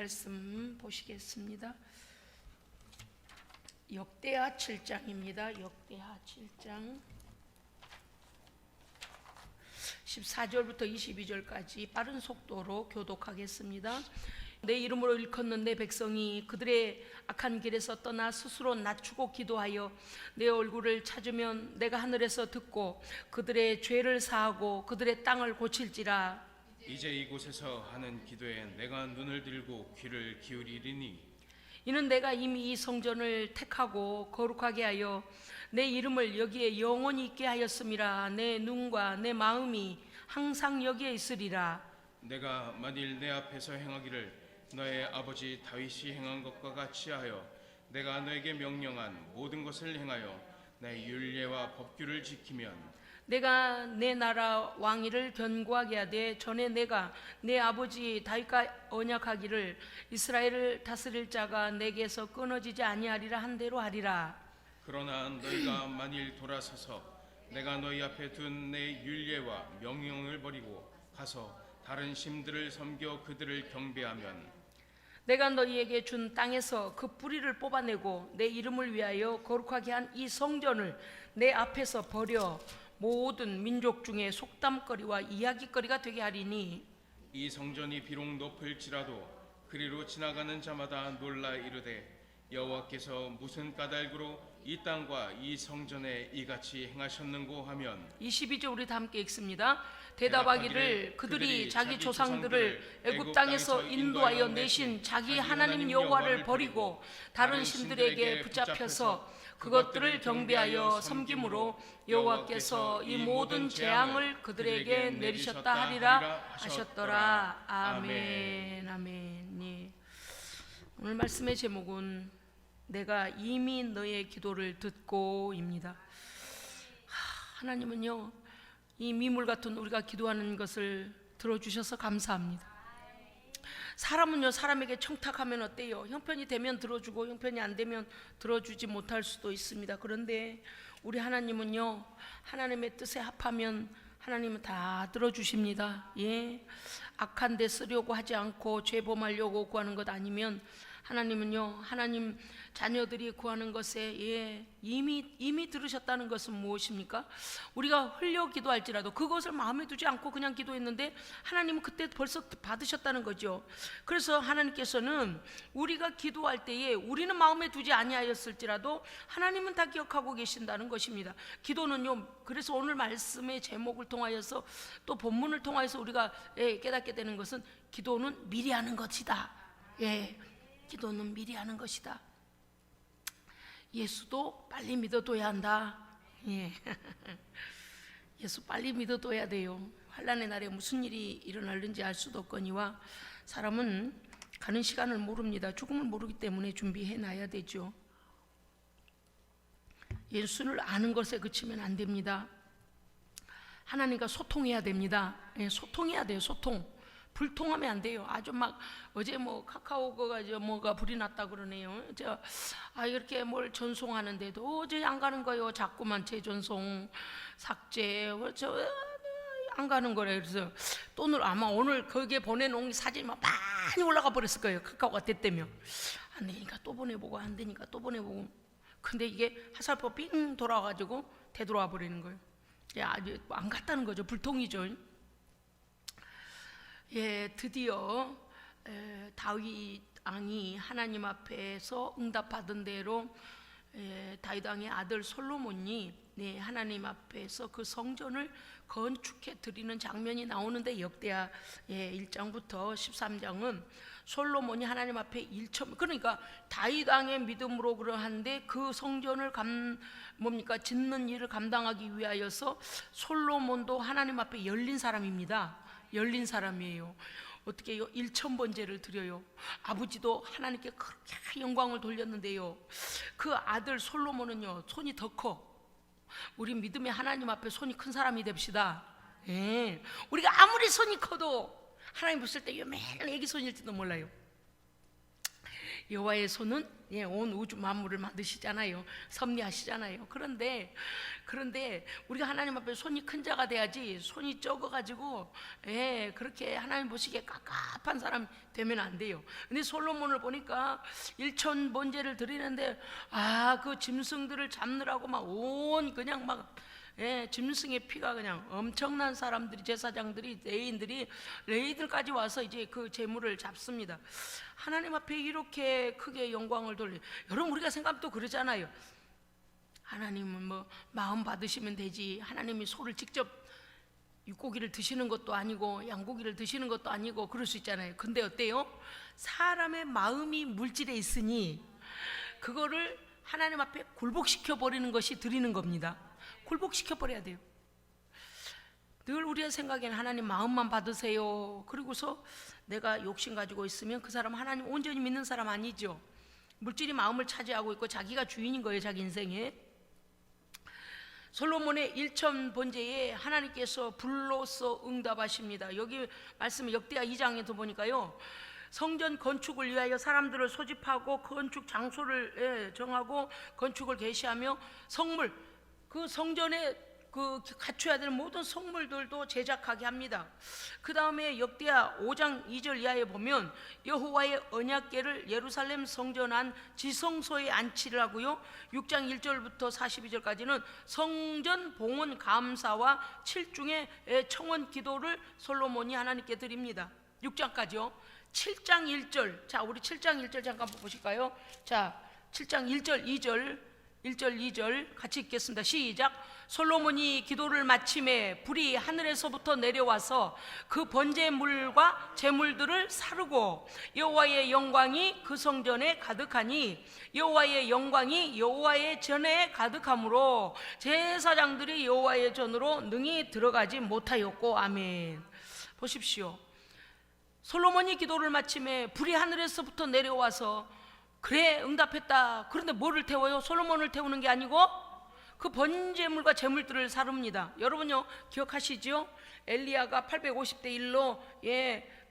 말씀 보시겠습니다. 역대하 7장입니다. 역대하 7장 14절부터 22절까지 빠른 속도로 교독하겠습니다. 내 이름으로 일컫는 내 백성이 그들의 악한 길에서 떠나 스스로 낮추고 기도하여 내 얼굴을 찾으면 내가 하늘에서 듣고 그들의 죄를 사하고 그들의 땅을 고칠지라. 이제 이곳에서 하는 기도에 내가 눈을 들고 귀를 기울이리니 이는 내가 이미 이 성전을 택하고 거룩하게 하여 내 이름을 여기에 영원히 있게 하였음이라. 내 눈과 내 마음이 항상 여기에 있으리라. 내가 만일 내 앞에서 행하기를 너의 아버지 다윗이 행한 것과 같이 하여 내가 너에게 명령한 모든 것을 행하여 내 율례와 법규를 지키면 내가 내 나라 왕위를 견고하게 하되 전에 내가 내 아버지 다윗과 언약하기를 이스라엘을 다스릴 자가 내게서 끊어지지 아니하리라 한 대로 하리라. 그러나 너희가 만일 돌아서서 내가 너희 앞에 둔 내 율례와 명령을 버리고 가서 다른 신들을 섬겨 그들을 경배하면 내가 너희에게 준 땅에서 그 뿌리를 뽑아내고 내 이름을 위하여 거룩하게 한 이 성전을 내 앞에서 버려 모든 민족 중에 속담거리와 이야기거리가 되게 하리니 이 성전이 비록 높을지라도 그리로 지나가는 자마다 놀라 이르되 여호와께서 무슨 까닭으로 이 땅과 이 성전에 이같이 행하셨는고 하면 22절 우리 다 함께 읽습니다. 대답하기를 그들이 자기 조상들을 애굽 땅에서 인도하여 내신 자기 하나님 여호와를 버리고 다른 신들에게 붙잡혀서 그것들을 경배하여 섬김으로 여호와께서 이 모든 재앙을 그들에게 내리셨다 하리라 하셨더라. 아멘. 아멘. 예. 오늘 말씀의 제목은 내가 이미 너의 기도를 듣고입니다. 하나님은요, 이 미물 같은 우리가 기도하는 것을 들어주셔서 감사합니다. 사람은요, 사람에게 청탁하면 어때요? 형편이 되면 들어주고 형편이 안 되면 들어주지 못할 수도 있습니다. 그런데 우리 하나님은요, 하나님의 뜻에 합하면 하나님은 다 들어주십니다. 예, 악한 데 쓰려고 하지 않고 죄범하려고 구하는 것 아니면 하나님은요, 하나님 자녀들이 구하는 것에 예, 이미 들으셨다는 것은 무엇입니까? 우리가 흘려 기도할지라도 그것을 마음에 두지 않고 그냥 기도했는데 하나님은 그때 벌써 받으셨다는 거죠. 그래서 하나님께서는 우리가 기도할 때에 우리는 마음에 두지 아니하였을지라도 하나님은 다 기억하고 계신다는 것입니다. 기도는요, 그래서 오늘 말씀의 제목을 통하여서 또 본문을 통하여서 우리가 깨닫게 되는 것은 기도는 미리 하는 것이다. 예, 기도는 미리 하는 것이다. 예수도 빨리 믿어둬야 한다. 예. 예수 빨리 믿어둬야 돼요. 환난의 날에 무슨 일이 일어날는지 알 수도 없거니와 사람은 가는 시간을 모릅니다. 죽음을 모르기 때문에 준비해 놔야 되죠. 예수를 아는 것에 그치면 안 됩니다. 하나님과 소통해야 됩니다. 예, 소통해야 돼요. 소통. 불통하면 안 돼요. 아주 막 어제 뭐 카카오가 뭐가 불이 났다 그러네요. 이렇게 뭘 전송하는데도 어제 안 가는 거예요. 자꾸만 재전송, 삭제, 안 가는 거래요. 그래서 아마 오늘 거기에 보내놓은 사진이 막 많이 올라가 버렸을 거예요. 카카오가 됐다며. 안 되니까 또 보내보고 안 되니까 또 보내보고. 근데 이게 화살표 삥 돌아와가지고 되돌아와 버리는 거예요. 아주 안 갔다는 거죠. 불통이죠. 예, 드디어 다윗 왕이 하나님 앞에서 응답받은 대로 다윗 왕의 아들 솔로몬이 하나님 앞에서 그 성전을 건축해 드리는 장면이 나오는데 역대하 1장부터 13장은 솔로몬이 하나님 앞에 그러니까 다윗 왕의 믿음으로 그러한데 그 성전을 짓는 일을 감당하기 위하여서 솔로몬도 하나님 앞에 열린 사람입니다. 열린 사람이에요. 어떻게 1,000번제를 드려요. 아버지도 하나님께 그렇게 영광을 돌렸는데요, 그 아들 솔로몬은요, 손이 더 커. 우리 믿음의 하나님 앞에 손이 큰 사람이 됩시다. 예. 우리가 아무리 손이 커도 하나님 보실 때 맨날 애기 손일지도 몰라요. 여호와의 손은 온 우주 만물을 만드시잖아요. 섭리하시잖아요. 그런데 우리가 하나님 앞에 손이 큰 자가 돼야지, 손이 적어가지고 그렇게 하나님 보시기에 깝깝한 사람 되면 안 돼요. 근데 솔로몬을 보니까 1천 번제를 드리는데 그 짐승들을 잡느라고 막 그냥 막 짐승의 피가 그냥 엄청난 사람들이, 제사장들이, 레위들까지 와서 이제 그 제물을 잡습니다. 하나님 앞에 이렇게 크게 영광을 돌려. 여러분, 우리가 생각하면 또 그러잖아요. 하나님은 뭐 마음 받으시면 되지, 하나님이 소를 직접 육고기를 드시는 것도 아니고 양고기를 드시는 것도 아니고 그럴 수 있잖아요. 근데 어때요? 사람의 마음이 물질에 있으니 그거를 하나님 앞에 굴복시켜 버리는 것이 드리는 겁니다. 굴복시켜 버려야 돼요. 늘 우리의 생각에는 하나님 마음만 받으세요. 그리고서 내가 욕심 가지고 있으면 그 사람 하나님 온전히 믿는 사람 아니죠. 물질이 마음을 차지하고 있고 자기가 주인인 거예요, 자기 인생에. 솔로몬의 1천 번제에 하나님께서 불로써 응답하십니다. 여기 말씀 역대하 2장에도 보니까요, 성전 건축을 위하여 사람들을 소집하고 건축 장소를 정하고 건축을 개시하며 성물, 그 성전에 그 갖춰야 될 모든 성물들도 제작하게 합니다. 그 다음에 역대하 5장 2절 이하에 보면 여호와의 언약궤를 예루살렘 성전 안 지성소에 안치를 하고요, 6장 1절부터 42절까지는 성전 봉헌 감사와 7중의 청원 기도를 솔로몬이 하나님께 드립니다. 6장까지요. 7장 1절, 자 우리 7장 1절 잠깐 보실까요? 자 7장 1절 2절 같이 읽겠습니다. 시작. 솔로몬이 기도를 마침에 불이 하늘에서부터 내려와서 그 번제물과 제물들을 사르고 여호와의 영광이 그 성전에 가득하니 여호와의 영광이 여호와의 전에 가득하므로 제사장들이 여호와의 전으로 능히 들어가지 못하였고. 아멘. 보십시오. 솔로몬이 기도를 마침에 불이 하늘에서부터 내려와서 그래 응답했다. 그런데 뭐를 태워요? 솔로몬을 태우는 게 아니고 그 번제물과 제물들을 사릅니다. 여러분요 기억하시죠? 엘리야가 850대 1로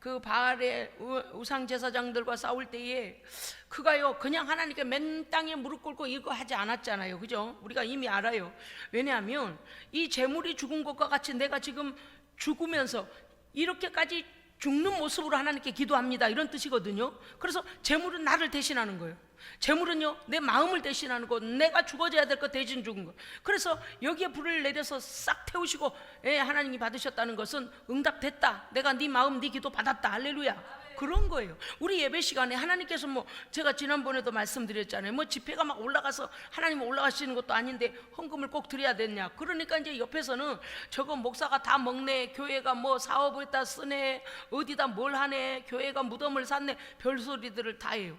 그 바알의 우상 제사장들과 싸울 때에 그가요 그냥 하나님께 맨 땅에 무릎 꿇고 이거 하지 않았잖아요. 그죠? 우리가 이미 알아요. 왜냐하면 이 제물이 죽은 것과 같이 내가 지금 죽으면서 이렇게까지 죽는 모습으로 하나님께 기도합니다, 이런 뜻이거든요. 그래서 제물은 나를 대신하는 거예요. 제물은요 내 마음을 대신하는 거, 내가 죽어져야 될 거 대신 죽은 거. 그래서 여기에 불을 내려서 싹 태우시고 하나님이 받으셨다는 것은 응답됐다, 내가 네 마음 네 기도 받았다, 할렐루야, 그런 거예요. 우리 예배 시간에 하나님께서 제가 지난번에도 말씀드렸잖아요. 집회가 막 올라가서 하나님 올라가시는 것도 아닌데 헌금을 꼭 드려야 되냐. 그러니까 이제 옆에서는 저거 목사가 다 먹네, 교회가 사업을 다 쓰네, 어디다 뭘 하네, 교회가 무덤을 샀네, 별소리들을 다 해요.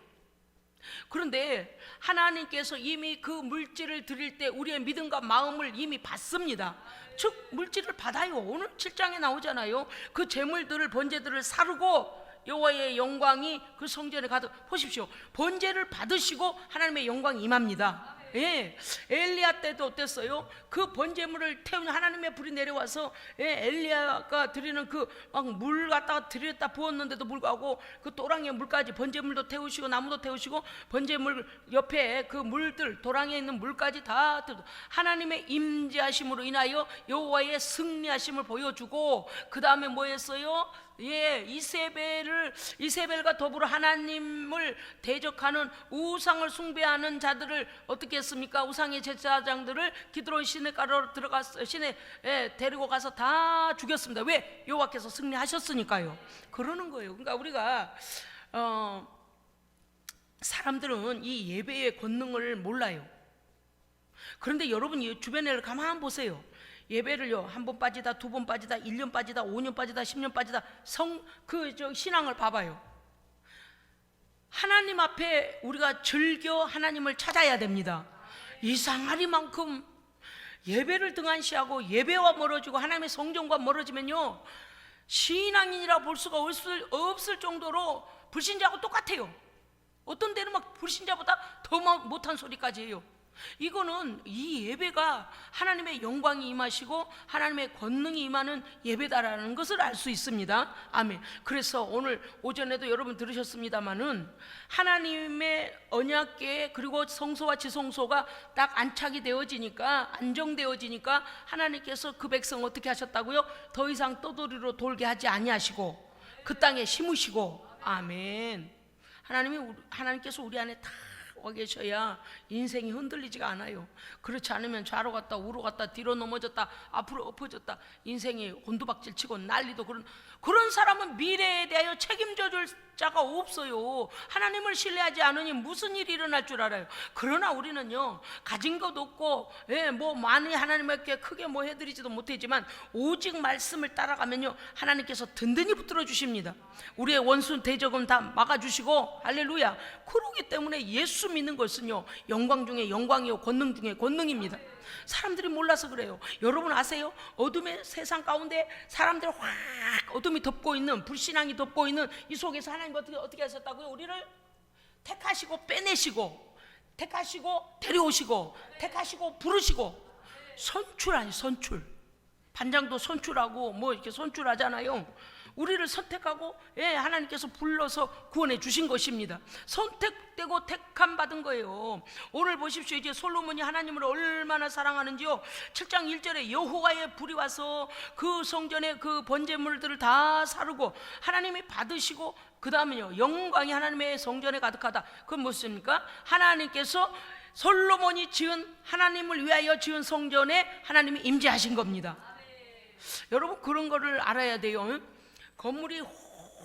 그런데 하나님께서 이미 그 물질을 드릴 때 우리의 믿음과 마음을 이미 받습니다. 즉 물질을 받아요. 오늘 7장에 나오잖아요. 그 제물들을, 번제들을 사르고 여호와의 영광이 그 성전에 가득. 보십시오. 번제를 받으시고 하나님의 영광이 임합니다. 엘리야 때도 어땠어요? 그 번제물을 태우는 하나님의 불이 내려와서 엘리야가 드리는 그 막 물 갖다가 드렸다 부었는데도 불구하고 그 또랑의 물까지, 번제물도 태우시고 나무도 태우시고 번제물 옆에 그 물들, 도랑에 있는 물까지 다 하나님의 임재하심으로 인하여 여호와의 승리하심을 보여주고, 그 다음에 뭐 했어요? 이세벨과 더불어 하나님을 대적하는 우상을 숭배하는 자들을 어떻게 했습니까? 우상의 제사장들을 기드론 시내가로 데리고 가서 다 죽였습니다. 왜? 여호와께서 승리하셨으니까요. 그러는 거예요. 그러니까 우리가 사람들은 이 예배의 권능을 몰라요. 그런데 여러분 주변에 가만 보세요. 예배를요 한 번 빠지다, 두 번 빠지다, 1년 빠지다, 5년 빠지다, 10년 빠지다 신앙을 봐봐요. 하나님 앞에 우리가 즐겨 하나님을 찾아야 됩니다. 이상하리만큼 예배를 등한시하고 예배와 멀어지고 하나님의 성전과 멀어지면요 신앙인이라 볼 수가 없을 정도로 불신자하고 똑같아요. 어떤 데는 막 불신자보다 더 못한 소리까지 해요. 이거는 이 예배가 하나님의 영광이 임하시고 하나님의 권능이 임하는 예배다라는 것을 알 수 있습니다. 아멘. 그래서 오늘 오전에도 여러분 들으셨습니다마는 하나님의 언약궤 그리고 성소와 지성소가 딱 안착이 되어지니까, 안정되어지니까 하나님께서 그 백성 어떻게 하셨다고요? 더 이상 떠돌이로 돌게 하지 아니하시고 그 땅에 심으시고. 아멘. 하나님께서 우리 안에 다 와 계셔야 인생이 흔들리지가 않아요. 그렇지 않으면 좌로 갔다 우로 갔다 뒤로 넘어졌다 앞으로 엎어졌다 인생이 곤두박질 치고 난리도. 그런 사람은 미래에 대하여 책임져 줄 자가 없어요. 하나님을 신뢰하지 않으니 무슨 일이 일어날 줄 알아요. 그러나 우리는요, 가진 것 없고 뭐 많이 하나님께 크게 뭐 해드리지도 못했지만 오직 말씀을 따라가면요 하나님께서 든든히 붙들어 주십니다. 우리의 원수 대적은 다 막아주시고. 할렐루야. 그러기 때문에 예수 믿는 것은요 영광 중에 영광이요 권능 중에 권능입니다. 사람들이 몰라서 그래요. 여러분 아세요? 어둠의 세상 가운데 사람들 확 어둠이 덮고 있는, 불신앙이 덮고 있는 이 속에서 하나님 어떻게 하셨다고요? 우리를 택하시고 빼내시고, 택하시고 데려오시고, 택하시고 부르시고. 선출 아니 선출. 반장도 선출하고 뭐 이렇게 선출하잖아요. 우리를 선택하고 하나님께서 불러서 구원해 주신 것입니다. 선택되고 택함 받은 거예요. 오늘 보십시오. 이제 솔로몬이 하나님을 얼마나 사랑하는지요. 7장 1절에 여호와의 불이 와서 그 성전의 그 번제물들을 다 사르고 하나님이 받으시고, 그 다음에요 영광이 하나님의 성전에 가득하다. 그건 무엇입니까? 하나님께서 솔로몬이 지은, 하나님을 위하여 지은 성전에 하나님이 임재하신 겁니다. 여러분 그런 거를 알아야 돼요. 건물이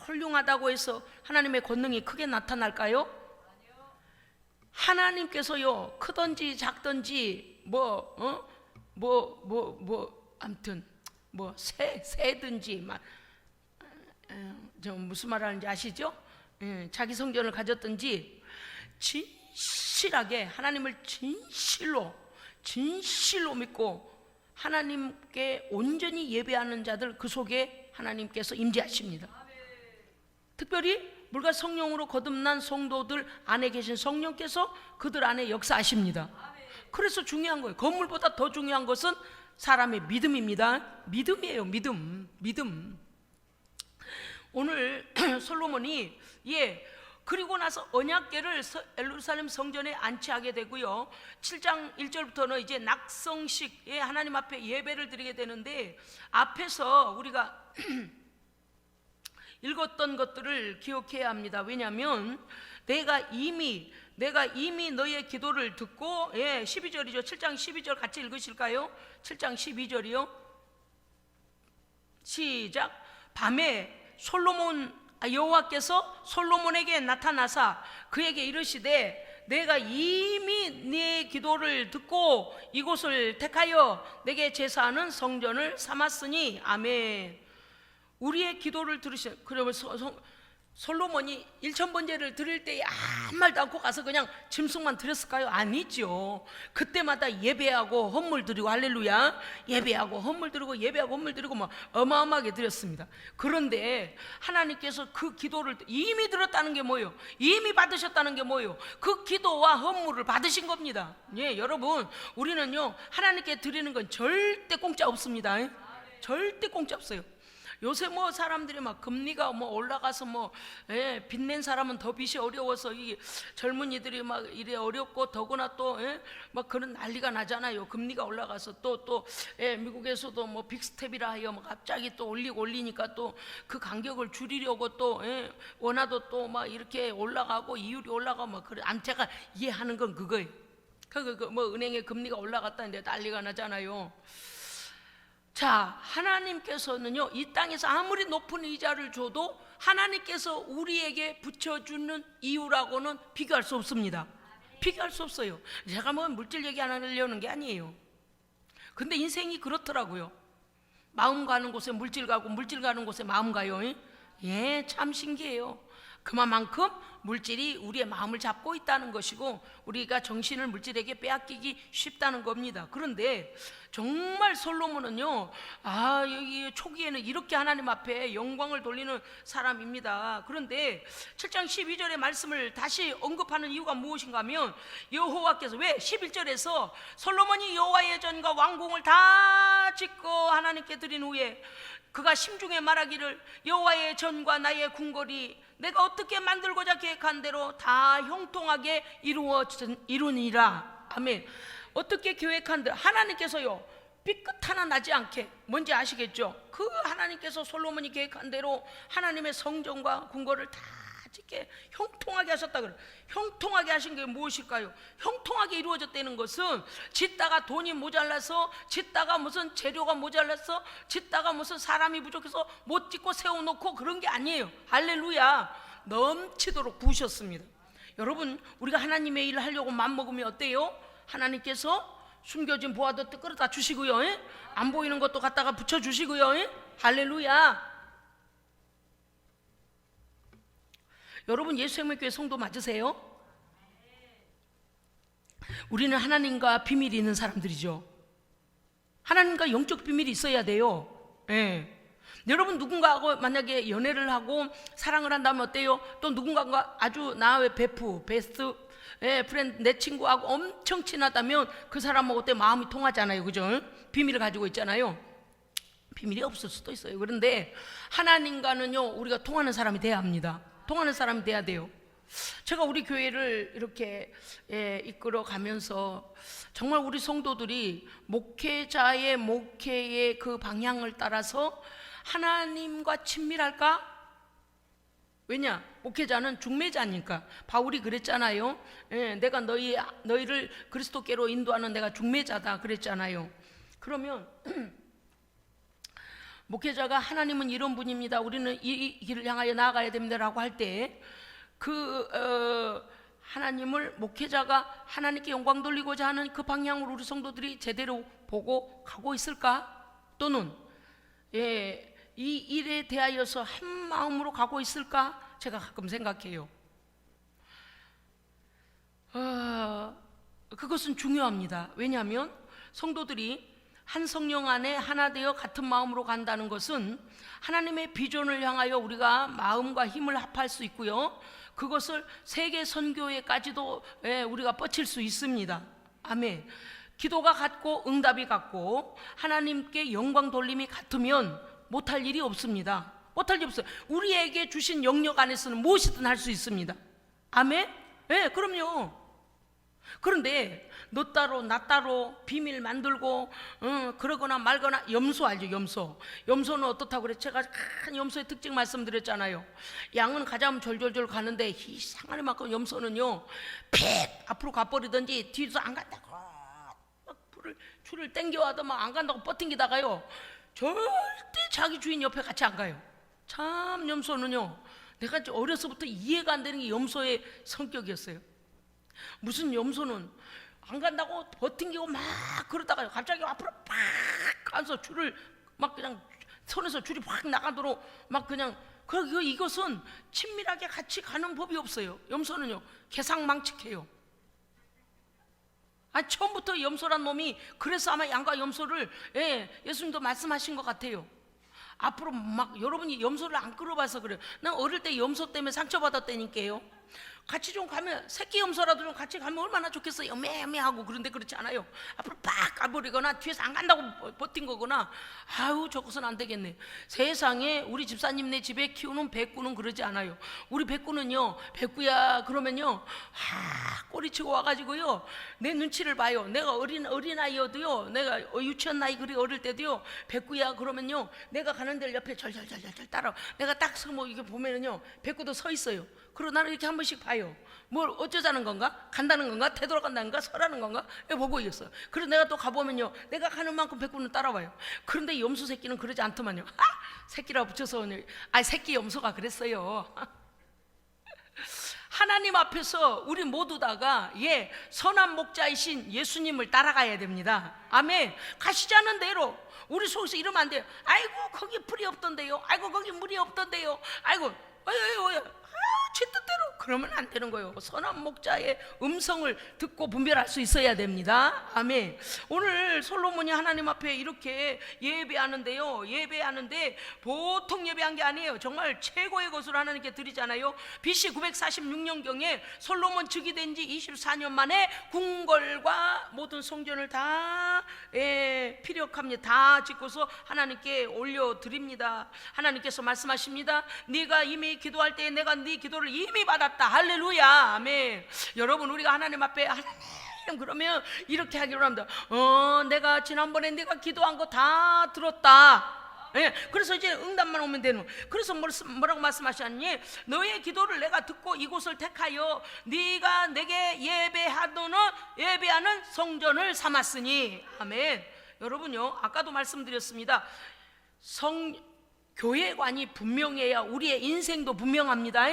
훌륭하다고 해서 하나님의 권능이 크게 나타날까요? 하나님께서요 크든지 작든지 아무튼 뭐 새든지 저 무슨 말 하는지 아시죠? 자기 성전을 가졌든지 진실하게 하나님을 진실로 믿고 하나님께 온전히 예배하는 자들, 그 속에 하나님께서 임재하십니다. 특별히 물과 성령으로 거듭난 성도들 안에 계신 성령께서 그들 안에 역사하십니다. 그래서 중요한 거예요. 건물보다 더 중요한 것은 사람의 믿음입니다. 믿음이에요. 믿음. 오늘 솔로몬이 그리고 나서 언약궤를 예루살렘 성전에 안치하게 되고요. 7장 1절부터는 이제 낙성식, 하나님 앞에 예배를 드리게 되는데, 앞에서 우리가 읽었던 것들을 기억해야 합니다. 왜냐하면 내가 이미 너의 기도를 듣고, 12절이죠. 7장 12절 같이 읽으실까요? 7장 12절이요. 시작. 밤에 여호와께서 솔로몬에게 나타나사 그에게 이르시되 내가 이미 네 기도를 듣고 이곳을 택하여 내게 제사하는 성전을 삼았으니. 아멘. 우리의 기도를 들으시는, 그러면서 솔로몬이 1000번제를 드릴 때에 아무 말도 않고 가서 그냥 짐승만 드렸을까요? 아니죠. 그때마다 예배하고 헌물 드리고, 할렐루야, 예배하고 헌물 드리고 뭐 어마어마하게 드렸습니다. 그런데 하나님께서 그 기도를 이미 들었다는 게 뭐예요? 이미 받으셨다는 게 뭐예요? 그 기도와 헌물을 받으신 겁니다. 여러분 우리는요 하나님께 드리는 건 절대 공짜 없습니다. 절대 공짜 없어요. 요새 뭐 사람들이 막 금리가 뭐 올라가서 빚낸 사람은 더 빚이 어려워서 이 젊은이들이 막 이래 어렵고, 더구나 또 막 그런 난리가 나잖아요. 금리가 올라가서 또 미국에서도 뭐 빅스텝이라 하여 막 갑자기 또 올리니까 또 그 간격을 줄이려고 또 원화도 또 막 이렇게 올라가고 이율이 올라가고 막 그래. 제가 이해하는 건 그거예요. 뭐 은행의 금리가 올라갔다는데 난리가 나잖아요. 자, 하나님께서는요 이 땅에서 아무리 높은 이자를 줘도 하나님께서 우리에게 붙여주는 이유라고는 비교할 수 없습니다. 비교할 수 없어요. 제가 뭐 물질 얘기 안 하려는 게 아니에요. 근데 인생이 그렇더라고요. 마음 가는 곳에 물질 가고 물질 가는 곳에 마음 가요. 참 신기해요. 그만큼 물질이 우리의 마음을 잡고 있다는 것이고 우리가 정신을 물질에게 빼앗기기 쉽다는 겁니다. 그런데 정말 솔로몬은요, 여기 초기에는 이렇게 하나님 앞에 영광을 돌리는 사람입니다. 그런데 7장 12절의 말씀을 다시 언급하는 이유가 무엇인가 하면 여호와께서, 왜 11절에서 솔로몬이 여호와의 전과 왕궁을 다 짓고 하나님께 드린 후에 그가 심중에 말하기를 여호와의 전과 나의 궁궐이 내가 어떻게 만들고자 계획한 대로 다 형통하게 이루니라. 아멘. 어떻게 계획한 대로 하나님께서요, 삐끗 하나 나지 않게, 뭔지 아시겠죠? 그 하나님께서 솔로몬이 계획한 대로 하나님의 성전과 궁궐을 다 짓게 형통하게 하셨다 그래. 형통하게 하신 게 무엇일까요? 형통하게 이루어졌다는 것은 짓다가 돈이 모자라서, 짓다가 무슨 재료가 모자라서, 짓다가 무슨 사람이 부족해서 못 짓고 세워놓고 그런 게 아니에요. 할렐루야. 넘치도록 부으셨습니다. 여러분, 우리가 하나님의 일을 하려고 맘먹으면 어때요? 하나님께서 숨겨진 보화도 끌어다 주시고요, 안 보이는 것도 갖다가 붙여주시고요. 할렐루야. 여러분, 예수생명교회 성도 맞으세요? 우리는 하나님과 비밀이 있는 사람들이죠. 하나님과 영적 비밀이 있어야 돼요. 여러분, 누군가하고 만약에 연애를 하고 사랑을 한다면 어때요? 또 누군가가 아주 나의 베스트 프렌드, 내 친구하고 엄청 친하다면 그 사람하고 어때? 마음이 통하잖아요, 그죠? 비밀을 가지고 있잖아요. 비밀이 없을 수도 있어요. 그런데 하나님과는요, 우리가 통하는 사람이 돼야 합니다. 통하는 사람이 돼야 돼요. 제가 우리 교회를 이렇게 이끌어 가면서 정말 우리 성도들이 목회자의 목회의 그 방향을 따라서 하나님과 친밀할까? 왜냐? 목회자는 중매자니까. 바울이 그랬잖아요. 내가 너희를 그리스도께로 인도하는 내가 중매자다 그랬잖아요. 그러면 목회자가 하나님은 이런 분입니다, 우리는 이 길을 향하여 나아가야 됩니다 라고 할 때 하나님을, 목회자가 하나님께 영광 돌리고자 하는 그 방향으로 우리 성도들이 제대로 보고 가고 있을까? 또는 이 일에 대하여서 한 마음으로 가고 있을까? 제가 가끔 생각해요. 그것은 중요합니다. 왜냐하면 성도들이 한 성령 안에 하나 되어 같은 마음으로 간다는 것은 하나님의 비전을 향하여 우리가 마음과 힘을 합할 수 있고요, 그것을 세계 선교회까지도 우리가 뻗칠 수 있습니다. 아멘. 기도가 같고 응답이 같고 하나님께 영광 돌림이 같으면 못할 일이 없습니다. 못할 일이 없어요. 우리에게 주신 영역 안에서는 무엇이든 할 수 있습니다. 아멘? 그럼요. 그런데 너 따로 나 따로 비밀 만들고 그러거나 말거나, 염소 알죠? 염소는 어떻다고 그래? 제가 큰 염소의 특징 말씀드렸잖아요. 양은 가자면 절절절 가는데 이상한 만큼 염소는요, 픽 앞으로 가버리든지 뒤에서 안 간다고 막 줄을 땡겨와도 막 안 간다고 버팅기다가요, 절대 자기 주인 옆에 같이 안 가요. 참, 염소는요, 내가 어려서부터 이해가 안 되는 게 염소의 성격이었어요. 무슨 염소는 안 간다고 버팅기고 막 그러다가 갑자기 앞으로 팍 가서 줄을 막 그냥 손에서 줄이 확 나가도록 막 그냥, 이것은 친밀하게 같이 가는 법이 없어요. 염소는요, 개상망측해요. 처음부터 염소란 놈이, 그래서 아마 양과 염소를 예수님도 말씀하신 것 같아요. 앞으로 막, 여러분이 염소를 안 끌어봐서 그래요. 난 어릴 때 염소 때문에 상처받았다니까요. 같이 좀 가면, 새끼 염소라도 좀 같이 가면 얼마나 좋겠어요. 매매하고. 그런데 그렇지 않아요. 앞으로 빡 가버리거나 뒤에서 안 간다고 버틴 거거나, 저것은 안 되겠네. 세상에 우리 집사님네 집에 키우는 백구는 그러지 않아요. 우리 백구는요, 백구야 그러면요, 꼬리치고 와가지고요, 내 눈치를 봐요. 내가 어린아이여도요, 내가 유치원 나이 그리 어릴 때도요, 백구야 그러면요, 내가 가는 데를 옆에 절절절절 따라, 내가 딱 서뭐 이게 보면은요, 백구도 서 있어요. 그리고 나는 이렇게 한 번씩 봐요. 뭘 어쩌자는 건가? 간다는 건가? 되돌아간다는 건가? 서라는 건가? 보고 있어요. 그래서 내가 또 가보면요, 내가 가는 만큼 백구는 따라와요. 그런데 염소 새끼는 그러지 않더만요. 새끼라고 붙여서, 새끼 염소가 그랬어요. 하나님 앞에서 우리 모두 다가 선한 목자이신 예수님을 따라가야 됩니다. 아멘. 가시자는 대로 우리 속에서 이러면 안 돼요. 아이고 거기 불이 없던데요, 아이고 거기 물이 없던데요, 아이고 지 뜻대로 그러면 안 되는 거예요. 선한 목자의 음성을 듣고 분별할 수 있어야 됩니다. 아멘. 오늘 솔로몬이 하나님 앞에 이렇게 예배하는데요, 예배하는데 보통 예배한 게 아니에요. 정말 최고의 것으로 하나님께 드리잖아요. BC 946년경에 솔로몬 즉위된 지 24년 만에 궁궐과 모든 성전을 다 피력합니다. 다 짓고서 하나님께 올려드립니다. 하나님께서 말씀하십니다. 네가 이미 기도할 때 내가 네 기도를 이미 받았다. 할렐루야. 아멘. 여러분, 우리가 하나님 앞에 하나님 그러면 이렇게 하기로 합니다. 내가 지난번에 네가 기도한 거 다 들었다. 예, 그래서 이제 응답만 오면 되는. 그래서 뭐라고 말씀하셨니? 너의 기도를 내가 듣고 이곳을 택하여 네가 내게 예배하는 성전을 삼았으니. 아멘. 여러분요, 아까도 말씀드렸습니다. 교회관이 분명해야 우리의 인생도 분명합니다.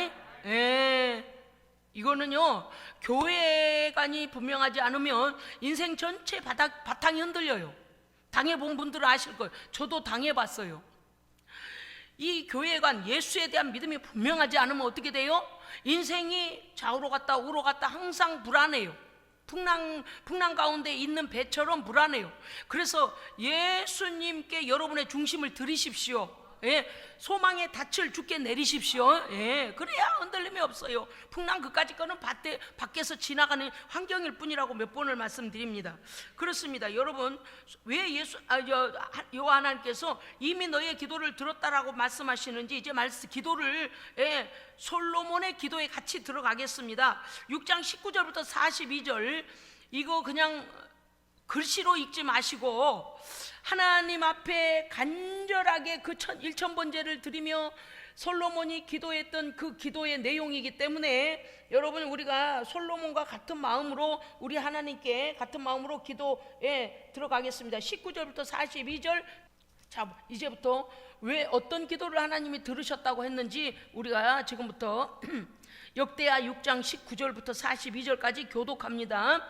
이거는요, 교회관이 분명하지 않으면 인생 전체 바탕이 흔들려요. 당해본 분들은 아실 거예요. 저도 당해봤어요. 이 교회관, 예수에 대한 믿음이 분명하지 않으면 어떻게 돼요? 인생이 좌우로 갔다 우로 갔다 항상 불안해요. 풍랑 가운데 있는 배처럼 불안해요. 그래서 예수님께 여러분의 중심을 들이십시오. 소망의 닻을 주께 내리십시오. 그래야 흔들림이 없어요. 풍랑 그까짓 거는 밖에서 지나가는 환경일 뿐이라고 몇 번을 말씀드립니다. 그렇습니다. 여러분, 왜 여호와 하나님께서 이미 너의 기도를 들었다라고 말씀하시는지 이제 기도를 솔로몬의 기도에 같이 들어가겠습니다. 6장 19절부터 42절 이거 그냥 글씨로 읽지 마시고 하나님 앞에 간절하게 그 1000번제를 드리며 솔로몬이 기도했던 그 기도의 내용이기 때문에 여러분, 우리가 솔로몬과 같은 마음으로 우리 하나님께 같은 마음으로 기도에 들어가겠습니다. 19절부터 42절. 자, 이제부터 왜 어떤 기도를 하나님이 들으셨다고 했는지 우리가 지금부터 역대하 6장 19절부터 42절까지 교독합니다.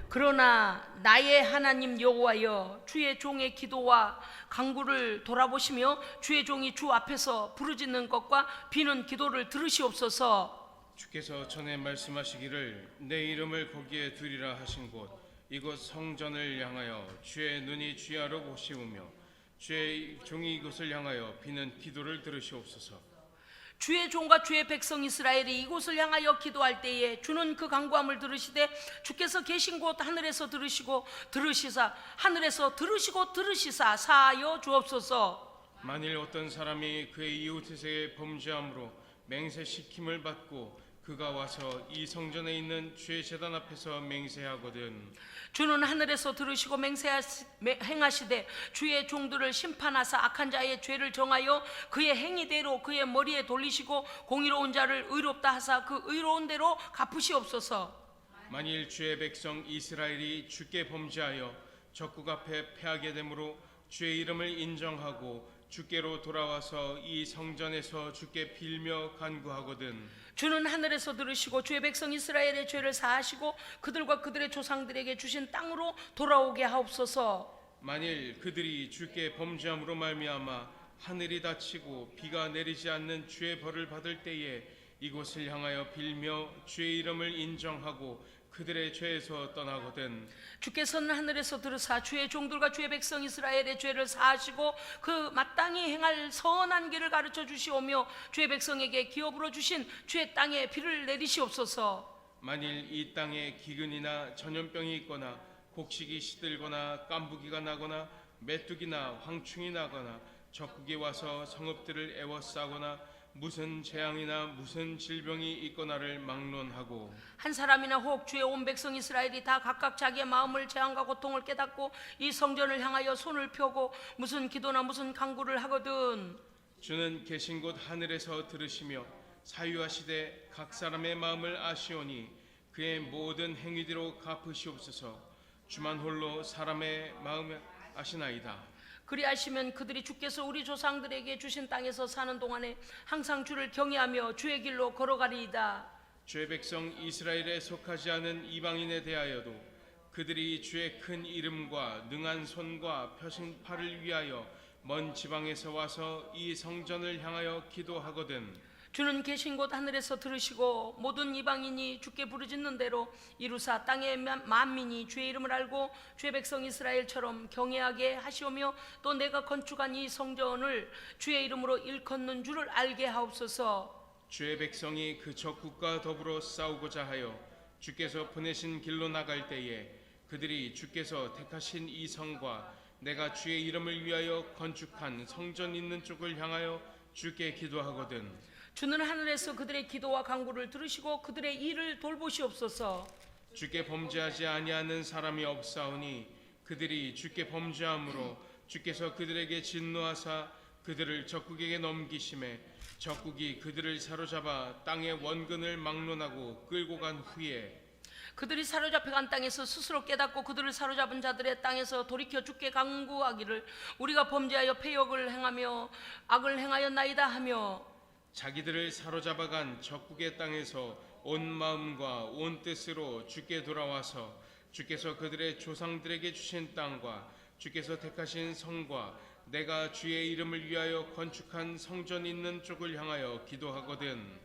그러나 나의 하나님 여호와여, 주의 종의 기도와 간구를 돌아보시며 주의 종이 주 앞에서 부르짖는 것과 비는 기도를 들으시옵소서. 주께서 전에 말씀하시기를 내 이름을 거기에 두리라 하신 곳 이곳 성전을 향하여 주의 눈이 주야로 보시오며 주의 종이 이곳을 향하여 비는 기도를 들으시옵소서. 주의 종과 주의 백성 이스라엘이 이곳을 향하여 기도할 때에 주는 그 간구함을 들으시되 주께서 계신 곳 하늘에서 들으시고 들으시사 하늘에서 들으시사 사하여 주옵소서. 만일 어떤 사람이 그의 이웃에게 범죄함으로 맹세시킴을 받고 그가 와서 이 성전에 있는 주의 제단 앞에서 맹세하거든 주는 하늘에서 들으시고 행하시되 주의 종들을 심판하사 악한 자의 죄를 정하여 그의 행위대로 그의 머리에 돌리시고 공의로운 자를 의롭다 하사 그 의로운 대로 갚으시옵소서. 만일 주의 백성 이스라엘이 주께 범죄하여 적국 앞에 패하게 되므로 주의 이름을 인정하고 주께로 돌아와서 이 성전에서 주께 빌며 간구하거든 주는 하늘에서 들으시고 주의 백성 이스라엘의 죄를 사하시고 그들과 그들의 조상들에게 주신 땅으로 돌아오게 하옵소서. 만일 그들이 주께 범죄함으로 말미암아 하늘이 닫히고 비가 내리지 않는 주의 벌을 받을 때에 이곳을 향하여 빌며 주의 이름을 인정하고 그들의 죄에서 떠나거든 주께서는 하늘에서 들으사 주의 종들과 주의 백성 이스라엘의 죄를 사하시고 그 마땅히 행할 선한 길을 가르쳐 주시오며 주의 백성에게 기업으로 주신 주의 땅에 비를 내리시옵소서. 만일 이 땅에 기근이나 전염병이 있거나 곡식이 시들거나 깐부기가 나거나 메뚜기나 황충이 나거나 적국이 와서 성읍들을 애워싸거나 무슨 재앙이나 무슨 질병이 있거나를 막론하고 한 사람이나 혹 주의 온 백성 이스라엘이 다 각각 자기의 마음을 재앙과 고통을 깨닫고 이 성전을 향하여 손을 펴고 무슨 기도나 무슨 간구를 하거든 주는 계신 곳 하늘에서 들으시며 사유하시되 각 사람의 마음을 아시오니 그의 모든 행위대로 갚으시옵소서. 주만 홀로 사람의 마음을 아시나이다. 그리하시면 그들이 주께서 우리 조상들에게 주신 땅에서 사는 동안에 항상 주를 경외하며 주의 길로 걸어가리이다. 주의 백성 이스라엘에 속하지 않은 이방인에 대하여도 그들이 주의 큰 이름과 능한 손과 펴신 팔을 위하여 먼 지방에서 와서 이 성전을 향하여 기도하거든 주는 계신 곳 하늘에서 들으시고 모든 이방인이 주께 부르짖는 대로 이루사 땅의 만민이 주의 이름을 알고 주의 백성 이스라엘처럼 경외하게 하시오며 또 내가 건축한 이 성전을 주의 이름으로 일컫는 줄을 알게 하옵소서. 주의 백성이 그 적국과 더불어 싸우고자 하여 주께서 보내신 길로 나갈 때에 그들이 주께서 택하신 이 성과 내가 주의 이름을 위하여 건축한 성전 있는 쪽을 향하여 주께 기도하거든 주는 하늘에서 그들의 기도와 간구를 들으시고 그들의 일을 돌보시옵소서. 주께 범죄하지 아니하는 사람이 없사오니 그들이 주께 범죄함으로 주께서 그들에게 진노하사 그들을 적국에게 넘기심에 적국이 그들을 사로잡아 땅의 원근을 막론하고 끌고 간 후에 그들이 사로잡혀간 땅에서 스스로 깨닫고 그들을 사로잡은 자들의 땅에서 돌이켜 주께 간구하기를 우리가 범죄하여 패역을 행하며 악을 행하였나이다 하며 자기들을 사로잡아간 적국의 땅에서 온 마음과 온 뜻으로 주께 돌아와서 주께서 그들의 조상들에게 주신 땅과 주께서 택하신 성과 내가 주의 이름을 위하여 건축한 성전 있는 쪽을 향하여 기도하거든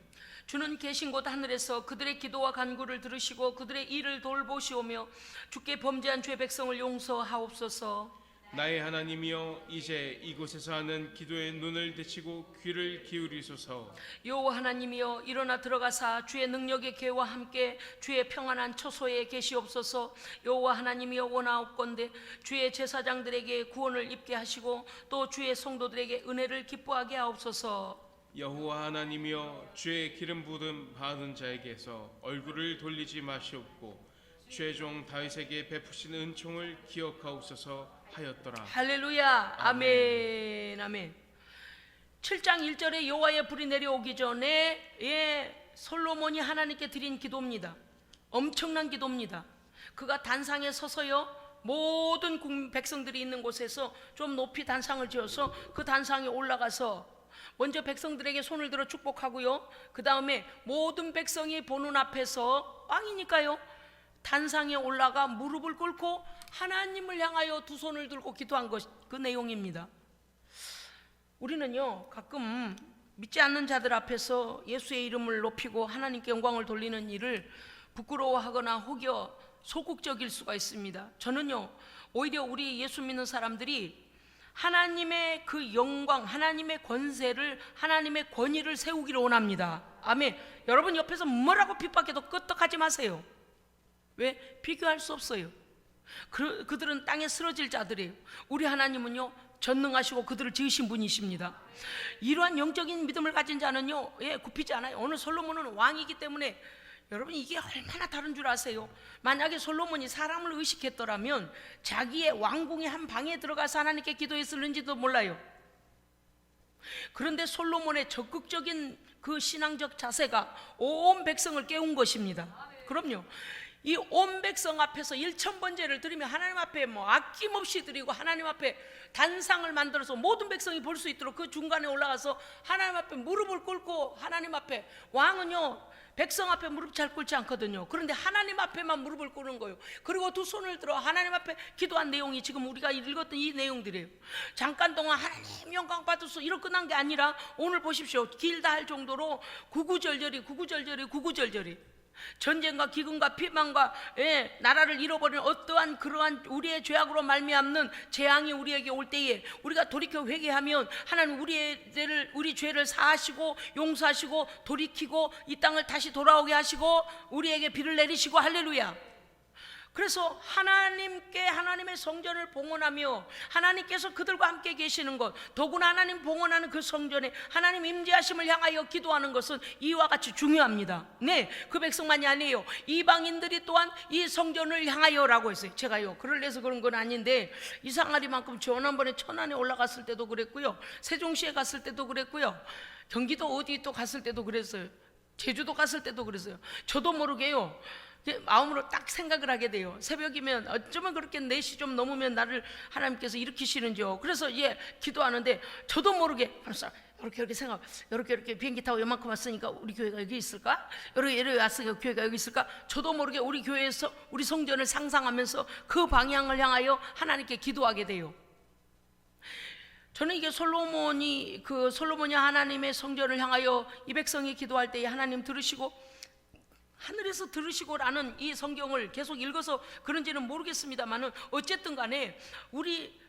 주는 계신 곳 하늘에서 그들의 기도와 간구를 들으시고 그들의 일을 돌보시오며 주께 범죄한 주의 백성을 용서하옵소서. 나의 하나님이여 이제 이곳에서 하는 기도에 눈을 되치고 귀를 기울이소서. 여호와 하나님이여 일어나 들어가사 주의 능력의 계와 함께 주의 평안한 처소에 계시옵소서. 여호와 하나님이여 원하옵건대 주의 제사장들에게 구원을 입게 하시고 또 주의 성도들에게 은혜를 기뻐하게 하옵소서. 여호와 하나님이여 주의 기름 부음 받은 자에게서 얼굴을 돌리지 마시옵고 주의 종 다윗에게 베푸신 은총을 기억하옵소서 하였더라. 할렐루야. 아멘. 아멘. 7장 1절에 여호와의 불이 내려오기 전에 솔로몬이 하나님께 드린 기도입니다. 엄청난 기도입니다. 그가 단상에 서서요 모든 백성들이 있는 곳에서 좀 높이 단상을 지어서 그 단상에 올라가서 먼저 백성들에게 손을 들어 축복하고요 그 다음에 모든 백성이 보는 앞에서 왕이니까요 단상에 올라가 무릎을 꿇고 하나님을 향하여 두 손을 들고 기도한 것, 그 내용입니다. 우리는요 가끔 믿지 않는 자들 앞에서 예수의 이름을 높이고 하나님께 영광을 돌리는 일을 부끄러워하거나 혹여 소극적일 수가 있습니다. 저는요 오히려 우리 예수 믿는 사람들이 하나님의 그 영광, 하나님의 권세를, 하나님의 권위를 세우기를 원합니다. 아멘. 여러분 옆에서 뭐라고 핍박해도 끄떡하지 마세요. 왜? 비교할 수 없어요. 그들은 땅에 쓰러질 자들이에요. 우리 하나님은요 전능하시고 그들을 지으신 분이십니다. 이러한 영적인 믿음을 가진 자는요 굽히지 않아요. 오늘 솔로몬은 왕이기 때문에 여러분 이게 얼마나 다른 줄 아세요? 만약에 솔로몬이 사람을 의식했더라면 자기의 왕궁의 한 방에 들어가서 하나님께 기도했을는지도 몰라요. 그런데 솔로몬의 적극적인 그 신앙적 자세가 온 백성을 깨운 것입니다. 그럼요. 이 온 백성 앞에서 1000번제를 드리며 하나님 앞에 아낌없이 드리고 하나님 앞에 단상을 만들어서 모든 백성이 볼 수 있도록 그 중간에 올라가서 하나님 앞에 무릎을 꿇고 하나님 앞에 왕은요 백성 앞에 무릎 잘 꿇지 않거든요. 그런데 하나님 앞에만 무릎을 꿇는 거예요. 그리고 두 손을 들어 하나님 앞에 기도한 내용이 지금 우리가 읽었던 이 내용들이에요. 잠깐 동안 하나님 영광 받으소 이렇게 끝난 게 아니라 오늘 보십시오. 길다 할 정도로 구구절절히 전쟁과 기근과 피망과 나라를 잃어버리는 어떠한 그러한 우리의 죄악으로 말미암는 재앙이 우리에게 올 때에 우리가 돌이켜 회개하면 하나님 우리 죄를 사하시고 용서하시고 돌이키고 이 땅을 다시 돌아오게 하시고 우리에게 비를 내리시고 할렐루야. 그래서 하나님께 하나님의 성전을 봉헌하며 하나님께서 그들과 함께 계시는 것, 더구나 하나님 봉헌하는 그 성전에 하나님 임재하심을 향하여 기도하는 것은 이와 같이 중요합니다. 네, 그 백성만이 아니에요. 이방인들이 또한 이 성전을 향하여라고 했어요. 제가요 그럴래서 그런 건 아닌데 이상하리만큼 지난번에 천안에 올라갔을 때도 그랬고요, 세종시에 갔을 때도 그랬고요, 경기도 어디 또 갔을 때도 그랬어요, 제주도 갔을 때도 그랬어요. 저도 모르게요 마음으로 딱 생각을 하게 돼요. 새벽이면 어쩌면 그렇게 4시 좀 넘으면 나를 하나님께서 일으키시는지요. 그래서 기도하는데 저도 모르게 이렇게 생각, 이렇게 비행기 타고 요만큼 왔으니까 우리 교회가 여기 있을까? 이렇게 왔으니까 교회가 여기 있을까? 저도 모르게 우리 교회에서 우리 성전을 상상하면서 그 방향을 향하여 하나님께 기도하게 돼요. 저는 이게 솔로몬이 하나님의 성전을 향하여 이 백성이 기도할 때에 하나님 들으시고 하늘에서 들으시고라는 이 성경을 계속 읽어서 그런지는 모르겠습니다만은 어쨌든 간에 우리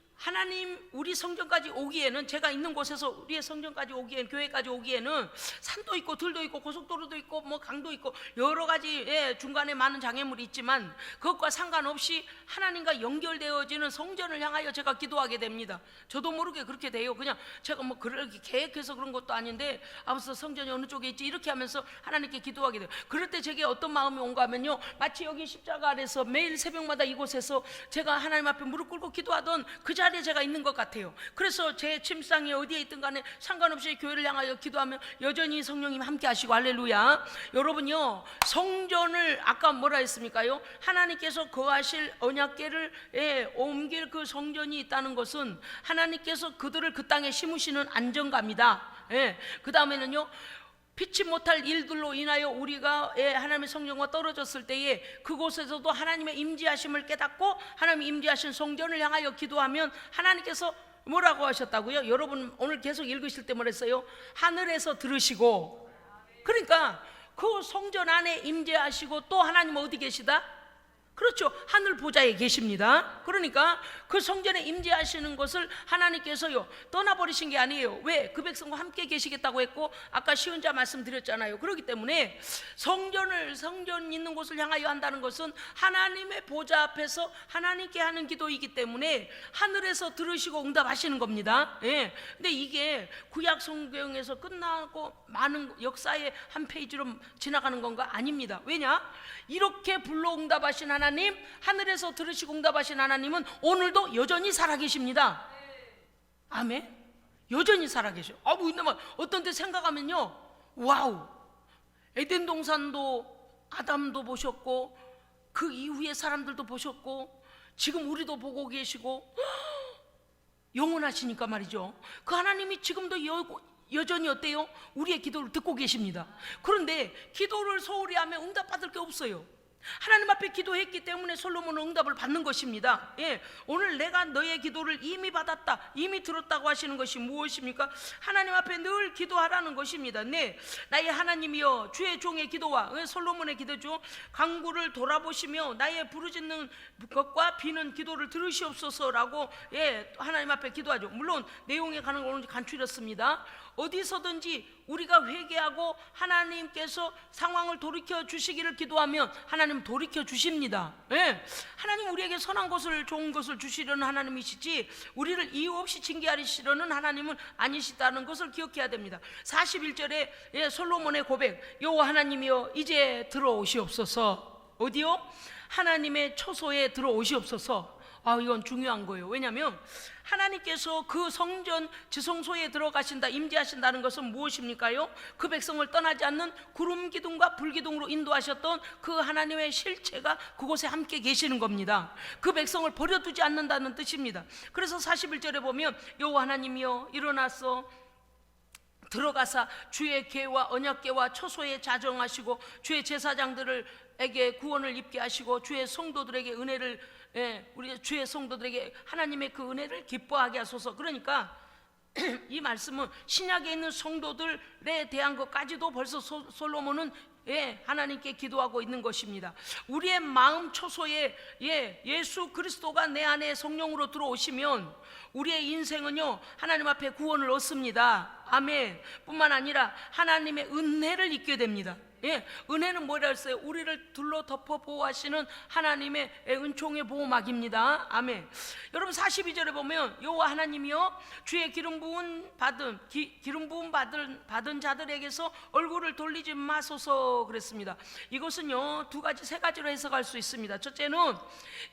성전까지 오기에는, 제가 있는 곳에서 우리의 성전까지 오기에는, 교회까지 오기에는 산도 있고 들도 있고 고속도로도 있고 뭐 강도 있고 여러 가지 중간에 많은 장애물이 있지만 그것과 상관없이 하나님과 연결되어지는 성전을 향하여 제가 기도하게 됩니다. 저도 모르게 그렇게 돼요. 그냥 제가 뭐 그렇게 계획해서 그런 것도 아닌데 앞서 성전이 어느 쪽에 있지 이렇게 하면서 하나님께 기도하게 돼요. 그럴 때 제게 어떤 마음이 온가 하면요, 마치 여기 십자가 아래서 매일 새벽마다 이곳에서 제가 하나님 앞에 무릎 꿇고 기도하던 그 자리에 제가 있는 것 같아요. 그래서 제 침상이 어디에 있든 간에 상관없이 교회를 향하여 기도하면 여전히 성령님 함께 하시고, 할렐루야. 여러분요, 성전을 아까 뭐라 했습니까요? 하나님께서 거하실 언약궤를 옮길 그 성전이 있다는 것은 하나님께서 그들을 그 땅에 심으시는 안정감이다. 그 다음에는요, 피치 못할 일들로 인하여 우리가 하나님의 성령과 떨어졌을 때에 그곳에서도 하나님의 임재하심을 깨닫고 하나님 임재하신 성전을 향하여 기도하면 하나님께서 뭐라고 하셨다고요? 여러분 오늘 계속 읽으실 때 뭐랬어요? 하늘에서 들으시고. 그러니까 그 성전 안에 임재하시고 또 하나님 어디 계시다? 그렇죠, 하늘 보좌에 계십니다. 그러니까 그 성전에 임재하시는 것을 하나님께서요 떠나버리신 게 아니에요. 왜? 그 백성과 함께 계시겠다고 했고 아까 시은자 말씀드렸잖아요. 그렇기 때문에 성전 있는 곳을 향하여 한다는 것은 하나님의 보좌 앞에서 하나님께 하는 기도이기 때문에 하늘에서 들으시고 응답하시는 겁니다. 근데 이게 구약 성경에서 끝나고 많은 역사의 한 페이지로 지나가는 건가? 아닙니다. 왜냐? 이렇게 불러 응답하신 하나님, 하늘에서 들으시고 응답하신 하나님은 오늘도 여전히 살아계십니다. 아멘. 여전히 살아계셔. 어떤 때 생각하면요, 와우, 에덴 동산도 아담도 보셨고 그 이후의 사람들도 보셨고 지금 우리도 보고 계시고 영원하시니까 말이죠. 그 하나님이 지금도 여전히 어때요? 우리의 기도를 듣고 계십니다. 그런데 기도를 소홀히 하면 응답받을 게 없어요. 하나님 앞에 기도했기 때문에 솔로몬은 응답을 받는 것입니다. 오늘 내가 너의 기도를 이미 받았다, 이미 들었다고 하시는 것이 무엇입니까? 하나님 앞에 늘 기도하라는 것입니다. 나의 하나님이여, 주의 종의 기도와 솔로몬의 기도죠. 강구를 돌아보시며 나의 부르짖는 것과 비는 기도를 들으시옵소서라고 하나님 앞에 기도하죠. 물론 내용에 가는 건 간추렸습니다. 어디서든지 우리가 회개하고 하나님께서 상황을 돌이켜 주시기를 기도하면 하나님 돌이켜 주십니다. 하나님 우리에게 선한 것을, 좋은 것을 주시려는 하나님이시지 우리를 이유 없이 징계하시려는 하나님은 아니시다는 것을 기억해야 됩니다. 41절에 솔로몬의 고백, 여호와 하나님이여 이제 들어오시옵소서. 어디요? 하나님의 처소에 들어오시옵소서. 이건 중요한 거예요. 왜냐하면 하나님께서 그 성전 지성소에 들어가신다, 임재하신다는 것은 무엇입니까요? 그 백성을 떠나지 않는 구름 기둥과 불 기둥으로 인도하셨던 그 하나님의 실체가 그곳에 함께 계시는 겁니다. 그 백성을 버려두지 않는다는 뜻입니다. 그래서 41절에 보면 여호와 하나님이여 일어나서 들어가사 주의 궤와 언약궤와 처소에 자정하시고 주의 제사장들에게 구원을 입게 하시고 주의 성도들에게 은혜를, 우리 주의 성도들에게 하나님의 그 은혜를 기뻐하게 하소서. 그러니까 이 말씀은 신약에 있는 성도들에 대한 것까지도 벌써 솔로몬은 하나님께 기도하고 있는 것입니다. 우리의 마음 처소에 예수 그리스도가 내 안에 성령으로 들어오시면 우리의 인생은요 하나님 앞에 구원을 얻습니다. 아멘. 뿐만 아니라 하나님의 은혜를 입게 됩니다. 은혜는 뭐라 했어요? 우리를 둘러 덮어 보호하시는 하나님의 은총의 보호막입니다. 아멘. 여러분 42절에 보면 여호와 하나님이여 주의 기름 부음 받은 자들에게서 얼굴을 돌리지 마소서 그랬습니다. 이것은요 세 가지로 해석할 수 있습니다. 첫째는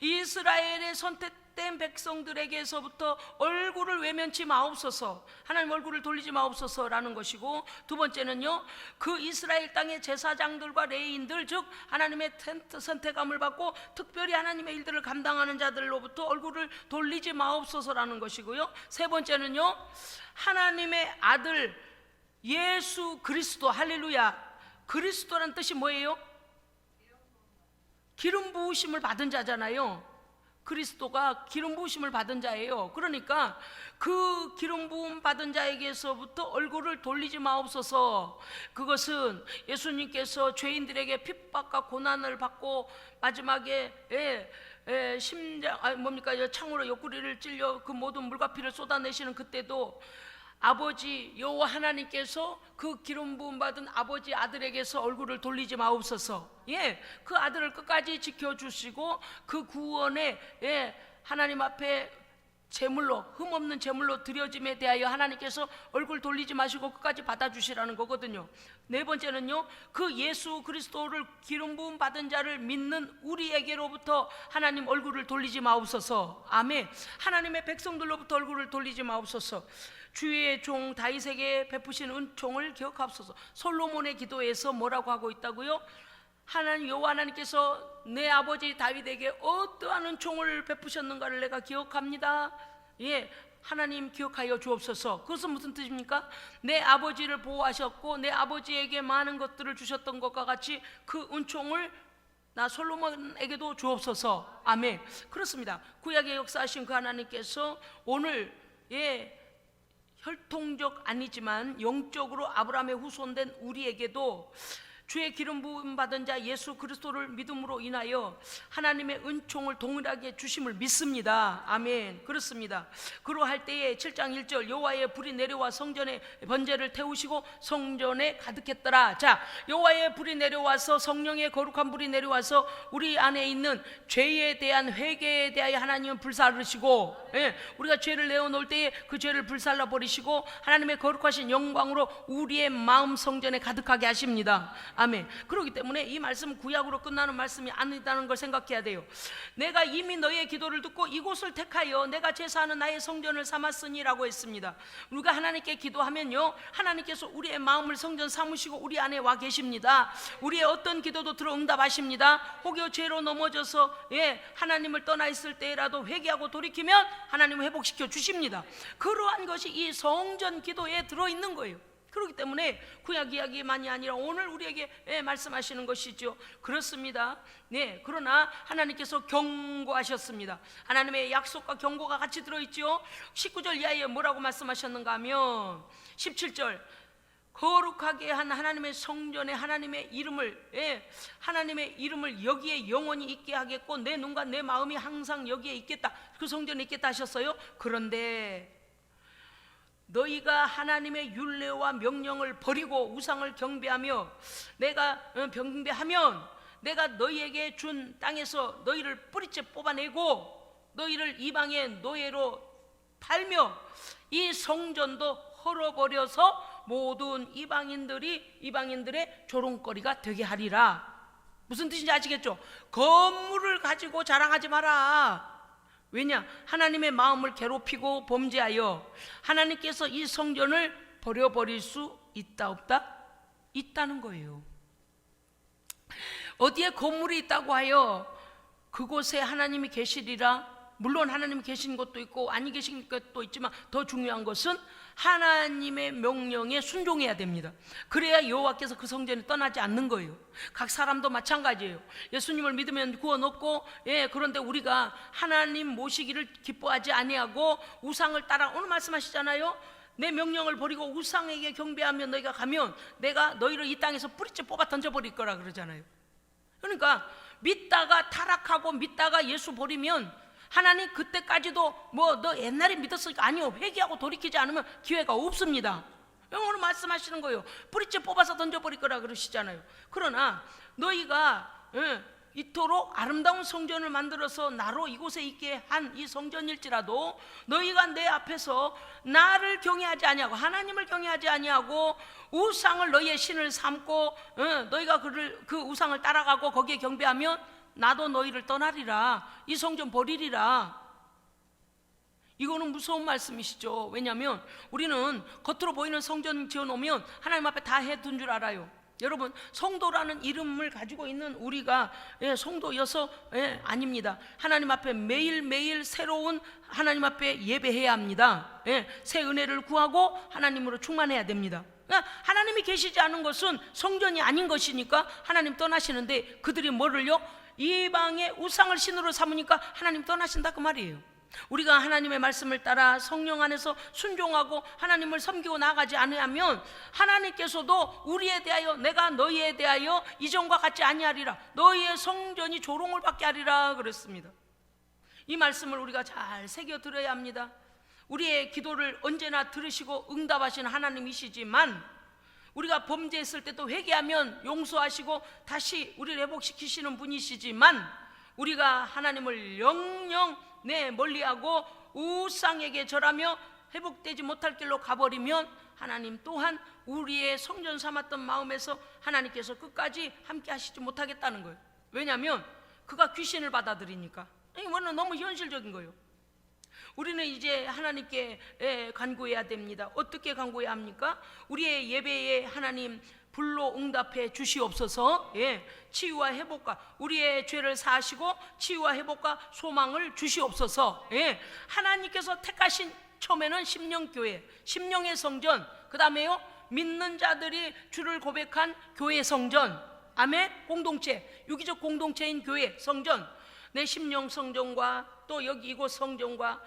이스라엘의 선택된 백성들에게서부터 얼굴을 외면치 마옵소서, 하나님 얼굴을 돌리지 마옵소서라는 것이고, 두 번째는요 그 이스라엘 땅의 제사장들과 레위인들, 즉 하나님의 선택함을 받고 특별히 하나님의 일들을 감당하는 자들로부터 얼굴을 돌리지 마옵소서라는 것이고요, 세 번째는요 하나님의 아들 예수 그리스도, 할렐루야. 그리스도란 뜻이 뭐예요? 기름 부으심을 받은 자잖아요. 그리스도가 기름 부으심을 받은 자예요. 그러니까 그 기름 부음 받은 자에게서부터 얼굴을 돌리지 마옵소서. 그것은 예수님께서 죄인들에게 핍박과 고난을 받고 마지막에 창으로 옆구리를 찔려 그 모든 물과 피를 쏟아내시는 그때도 아버지 여호와 하나님께서 그 기름 부음 받은 아버지 아들에게서 얼굴을 돌리지 마옵소서. 그 아들을 끝까지 지켜주시고 그 구원에 하나님 앞에 제물로, 흠없는 제물로 드려짐에 대하여 하나님께서 얼굴 돌리지 마시고 끝까지 받아주시라는 거거든요. 네 번째는요, 그 예수 그리스도를 기름 부음 받은 자를 믿는 우리에게로부터 하나님 얼굴을 돌리지 마옵소서. 아멘. 하나님의 백성들로부터 얼굴을 돌리지 마옵소서. 주의 종 다윗에게 베푸신 은총을 기억하옵소서. 솔로몬의 기도에서 뭐라고 하고 있다고요? 하나님 여호와 하나님께서 내 아버지 다윗에게 어떠한 은총을 베푸셨는가를 내가 기억합니다. 하나님 기억하여 주옵소서. 그것은 무슨 뜻입니까? 내 아버지를 보호하셨고 내 아버지에게 많은 것들을 주셨던 것과 같이 그 은총을 나 솔로몬에게도 주옵소서. 아멘. 그렇습니다. 구약의 역사하신 그 하나님께서 오늘 혈통적 아니지만 영적으로 아브라함의 후손된 우리에게도 주의 기름 부음 받은 자 예수 그리스도를 믿음으로 인하여 하나님의 은총을 동일하게 주심을 믿습니다. 아멘. 그렇습니다. 그러할 때에 7장 1절 여호와의 불이 내려와 성전에 번제를 태우시고 성전에 가득했더라. 자, 여호와의 불이 내려와서 성령의 거룩한 불이 내려와서 우리 안에 있는 죄에 대한 회개에 대하여 하나님은 불사르시고, 우리가 죄를 내어놓을 때에 그 죄를 불살라 버리시고 하나님의 거룩하신 영광으로 우리의 마음 성전에 가득하게 하십니다. 아멘. 그렇기 때문에 이 말씀은 구약으로 끝나는 말씀이 아니다는 걸 생각해야 돼요. 내가 이미 너희의 기도를 듣고 이곳을 택하여 내가 제사하는 나의 성전을 삼았으니라고 했습니다. 우리가 하나님께 기도하면요, 하나님께서 우리의 마음을 성전 삼으시고 우리 안에 와 계십니다. 우리의 어떤 기도도 들어 응답하십니다. 혹여 죄로 넘어져서 하나님을 떠나 있을 때라도 회개하고 돌이키면 하나님을 회복시켜 주십니다. 그러한 것이 이 성전 기도에 들어있는 거예요. 그렇기 때문에 구약 이야기만이 아니라 오늘 우리에게 말씀하시는 것이죠. 그렇습니다. 그러나 하나님께서 경고하셨습니다. 하나님의 약속과 경고가 같이 들어있죠. 19절 이하에 뭐라고 말씀하셨는가 하면 17절 거룩하게 한 하나님의 성전에 하나님의 이름을 여기에 영원히 있게 하겠고 내 눈과 내 마음이 항상 여기에 있겠다. 그 성전에 있겠다 하셨어요. 그런데 너희가 하나님의 율례와 명령을 버리고 우상을 경배하며 내가 너희에게 준 땅에서 너희를 뿌리째 뽑아내고 너희를 이방의 노예로 팔며 이 성전도 헐어버려서 모든 이방인들의 조롱거리가 되게 하리라. 무슨 뜻인지 아시겠죠? 건물을 가지고 자랑하지 마라. 왜냐? 하나님의 마음을 괴롭히고 범죄하여 하나님께서 이 성전을 버려버릴 수 있다 없다? 있다는 거예요. 어디에 건물이 있다고 하여 그곳에 하나님이 계시리라? 물론 하나님이 계신 것도 있고 아니 계신 것도 있지만 더 중요한 것은 하나님의 명령에 순종해야 됩니다. 그래야 여호와께서 그 성전에 떠나지 않는 거예요. 각 사람도 마찬가지예요. 예수님을 믿으면 구원 없고 그런데 우리가 하나님 모시기를 기뻐하지 아니하고 우상을 따라 오늘 말씀하시잖아요. 내 명령을 버리고 우상에게 경배하며 너희가 가면 내가 너희를 이 땅에서 뿌리째 뽑아 던져버릴 거라 그러잖아요. 그러니까 믿다가 타락하고 믿다가 예수 버리면 하나님 그때까지도 너 옛날에 믿었으니까 아니요, 회개하고 돌이키지 않으면 기회가 없습니다. 오늘 말씀하시는 거예요. 뿌리째 뽑아서 던져버릴 거라 그러시잖아요. 그러나 너희가 이토록 아름다운 성전을 만들어서 나로 이곳에 있게 한 이 성전일지라도 너희가 내 앞에서 나를 경외하지 아니하고 하나님을 경외하지 아니하고 우상을 너희의 신을 삼고 너희가 그 우상을 따라가고 거기에 경배하면 나도 너희를 떠나리라. 이 성전 버리리라. 이거는 무서운 말씀이시죠. 왜냐하면 우리는 겉으로 보이는 성전 지어놓으면 하나님 앞에 다 해둔 줄 알아요. 여러분, 성도라는 이름을 가지고 있는 우리가 성도여서 아닙니다. 하나님 앞에 매일매일 새로운 하나님 앞에 예배해야 합니다. 새 은혜를 구하고 하나님으로 충만해야 됩니다. 하나님이 계시지 않은 것은 성전이 아닌 것이니까 하나님 떠나시는데 그들이 뭐를요? 이방의 우상을 신으로 삼으니까 하나님 떠나신다 그 말이에요. 우리가 하나님의 말씀을 따라 성령 안에서 순종하고 하나님을 섬기고 나가지 않으면 하나님께서도 우리에 대하여 내가 너희에 대하여 이전과 같지 아니하리라, 너희의 성전이 조롱을 받게 하리라 그랬습니다. 이 말씀을 우리가 잘 새겨 들어야 합니다. 우리의 기도를 언제나 들으시고 응답하시는 하나님이시지만 우리가 범죄했을 때도 회개하면 용서하시고 다시 우리를 회복시키시는 분이시지만 우리가 하나님을 영영 멀리하고 우상에게 절하며 회복되지 못할 길로 가버리면 하나님 또한 우리의 성전 삼았던 마음에서 하나님께서 끝까지 함께 하시지 못하겠다는 거예요. 왜냐하면 그가 귀신을 받아들이니까. 이거는 너무 현실적인 거예요. 우리는 이제 하나님께 간구해야 됩니다. 어떻게 간구해야 합니까? 우리의 예배에 하나님 불로 응답해 주시옵소서. 치유와 회복과 우리의 죄를 사하시고 치유와 회복과 소망을 주시옵소서. 하나님께서 택하신 처음에는 심령교회, 심령의 성전, 그 다음에요 믿는 자들이 주를 고백한 교회 성전, 아멘, 공동체, 유기적 공동체인 교회 성전, 내 심령 성전과 또 여기 이곳 성전과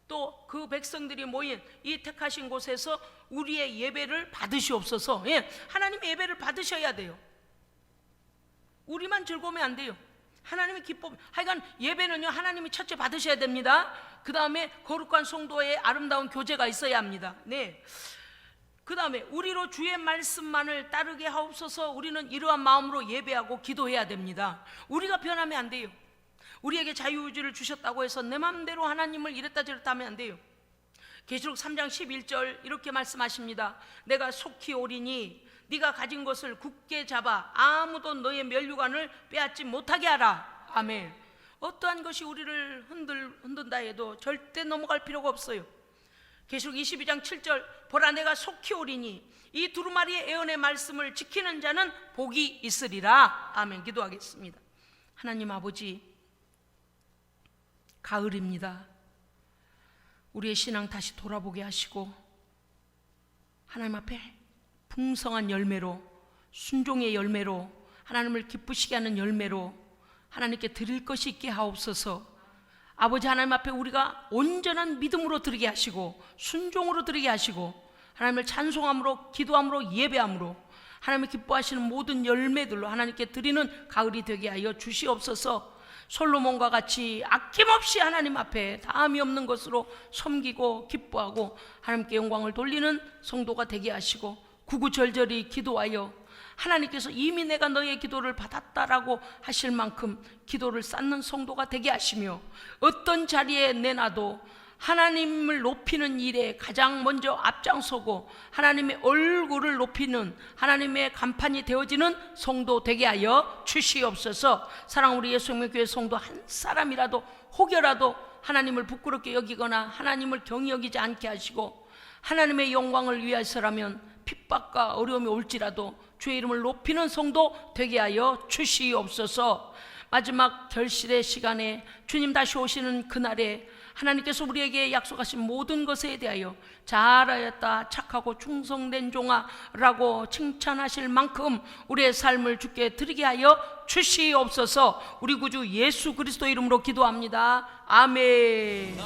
또 그 백성들이 모인 이 택하신 곳에서 우리의 예배를 받으시옵소서. 하나님의 예배를 받으셔야 돼요. 우리만 즐거우면 안 돼요. 하나님의 기쁨, 하여간 예배는요 하나님이 첫째 받으셔야 됩니다. 그 다음에 거룩한 성도의 아름다운 교제가 있어야 합니다. 그 다음에 우리로 주의 말씀만을 따르게 하옵소서. 우리는 이러한 마음으로 예배하고 기도해야 됩니다. 우리가 변하면 안 돼요. 우리에게 자유의지를 주셨다고 해서 내 마음대로 하나님을 이랬다 저랬다 하면 안 돼요. 계시록 3장 11절 이렇게 말씀하십니다. 내가 속히 오리니 네가 가진 것을 굳게 잡아 아무도 너의 면류관을 빼앗지 못하게 하라. 아멘. 어떠한 것이 우리를 흔든다 해도 절대 넘어갈 필요가 없어요. 계시록 22장 7절 보라 내가 속히 오리니 이 두루마리의 예언의 말씀을 지키는 자는 복이 있으리라. 아멘. 기도하겠습니다. 하나님 아버지, 가을입니다. 우리의 신앙 다시 돌아보게 하시고 하나님 앞에 풍성한 열매로, 순종의 열매로, 하나님을 기쁘시게 하는 열매로 하나님께 드릴 것이 있게 하옵소서. 아버지 하나님 앞에 우리가 온전한 믿음으로 드리게 하시고 순종으로 드리게 하시고 하나님을 찬송함으로, 기도함으로, 예배함으로 하나님을 기뻐하시는 모든 열매들로 하나님께 드리는 가을이 되게 하여 주시옵소서. 솔로몬과 같이 아낌없이 하나님 앞에 다함이 없는 것으로 섬기고 기뻐하고 하나님께 영광을 돌리는 성도가 되게 하시고 구구절절히 기도하여 하나님께서 이미 내가 너의 기도를 받았다라고 하실 만큼 기도를 쌓는 성도가 되게 하시며 어떤 자리에 내놔도 하나님을 높이는 일에 가장 먼저 앞장서고 하나님의 얼굴을 높이는 하나님의 간판이 되어지는 성도 되게 하여 주시옵소서. 사랑 우리 예수님의 성도 한 사람이라도 혹여라도 하나님을 부끄럽게 여기거나 하나님을 경히 여기지 않게 하시고 하나님의 영광을 위해서라면 핍박과 어려움이 올지라도 주의 이름을 높이는 성도 되게 하여 주시옵소서. 마지막 결실의 시간에 주님 다시 오시는 그날에 하나님께서 우리에게 약속하신 모든 것에 대하여 잘하였다 착하고 충성된 종아라고 칭찬하실 만큼 우리의 삶을 주께 드리게 하여 주시옵소서. 우리 구주 예수 그리스도 이름으로 기도합니다. 아멘.